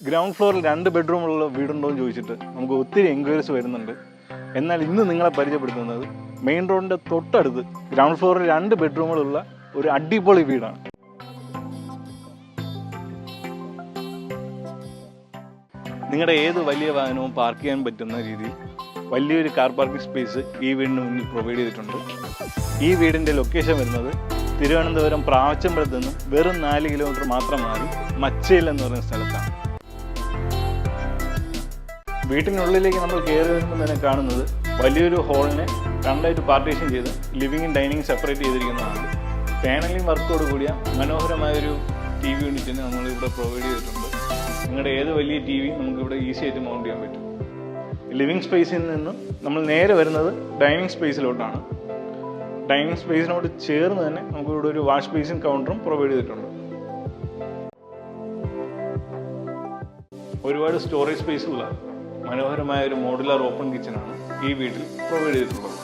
Ground ഫ്ലോറിൽ 2 ബെഡ്റൂമുള്ള വീടുണ്ടോ എന്ന് ചോദിച്ചിട്ട് നമുക്ക് ഒത്തിരി എൻക്വയറീസ് വരുന്നുണ്ട്. എന്നാൽ ഇന്ന് നിങ്ങളെ പരിചയപ്പെടുത്തുന്നത് മെയിൻ റോഡിൻ്റെ തൊട്ടടുത്ത് ഗ്രൗണ്ട് ഫ്ലോറിൽ 2 ബെഡ്റൂമുകളുള്ള ഒരു അടിപൊളി വീടാണ്. നിങ്ങളുടെ ഏത് വലിയ വാഹനവും പാർക്ക് ചെയ്യാൻ പറ്റുന്ന രീതിയിൽ വലിയൊരു കാർ പാർക്കിംഗ് സ്പേസ് ഈ വീടിന് മുന്നിൽ പ്രൊവൈഡ് ചെയ്തിട്ടുണ്ട്. ഈ വീടിൻ്റെ ലൊക്കേഷൻ വരുന്നത് തിരുവനന്തപുരം പ്രാവച്ചമ്പലത്ത് നിന്ന് വെറും 4 കിലോമീറ്റർ മാത്രം മാറി മച്ചയിൽ എന്ന് പറയുന്ന സ്ഥലത്താണ്. വീട്ടിനുള്ളിലേക്ക് നമ്മൾ കയറി വരുമ്പോൾ തന്നെ കാണുന്നത് വലിയൊരു ഹോളിനെ 2ആയിട്ട് പാർട്ടീഷൻ ചെയ്ത് ലിവിങ്ങും ഡൈനിങ്ങും സെപ്പറേറ്റ് ചെയ്തിരിക്കുന്നതാണ്. പാനലിംഗ് വർക്കോട് കൂടിയ മനോഹരമായൊരു TV യൂണിറ്റിന് നമ്മളിവിടെ പ്രൊവൈഡ് ചെയ്തിട്ടുണ്ട്. നിങ്ങളുടെ ഏത് വലിയ TV നമുക്കിവിടെ ഈസി ആയിട്ട് മൗണ്ട് ചെയ്യാൻ പറ്റും. ലിവിങ് സ്പേസിൽ നിന്നും നമ്മൾ നേരെ വരുന്നത് ഡൈനിങ് സ്പേസിലോട്ടാണ്. ഡൈനിങ് സ്പേസിനോട് ചേർന്ന് തന്നെ നമുക്കിവിടെ ഒരു വാഷ് ബേസിൻ കൗണ്ടറും പ്രൊവൈഡ് ചെയ്തിട്ടുണ്ട്. ഒരുപാട് സ്റ്റോറേജ് സ്പേസുള്ള മനോഹരമായ ഒരു മോഡുലാർ ഓപ്പൺ കിച്ചനാണ് ഈ വീട്ടിൽ പ്രൊവൈഡ് ചെയ്തിട്ടുള്ളത്.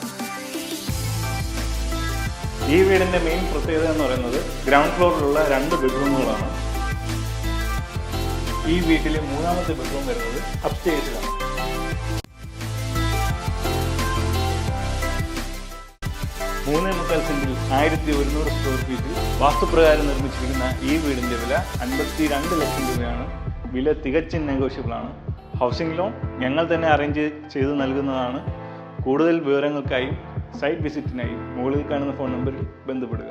ഈ വീടിൻ്റെ മെയിൻ പ്രത്യേകത എന്ന് പറയുന്നത് ഗ്രൗണ്ട് ഫ്ലോറിലുള്ള 2 ബെഡ്റൂമുകളാണ്. ഈ വീട്ടിലെ 3ാമത്തെ ബെഡ്റൂം വരുന്നത് അപ്സ്റ്റേഴ്സിലാണ്. $3.25 1100 സ്ക്വയർ ഫീറ്റിൽ വാസ്തുപ്രകാരം നിർമ്മിച്ചിരിക്കുന്ന ഈ വീടിൻ്റെ വില 52 ലക്ഷം രൂപയാണ്. വില തികച്ചും നെഗോഷ്യബിൾ ആണ്. ഹൗസിംഗ് ലോൺ ഞങ്ങൾ തന്നെ അറേഞ്ച് ചെയ്ത് നൽകുന്നതാണ്. കൂടുതൽ വിവരങ്ങൾക്കായി സൈറ്റ് വിസിറ്റിനായി മുകളിൽ കാണുന്ന ഫോൺ നമ്പറിൽ ബന്ധപ്പെടുക.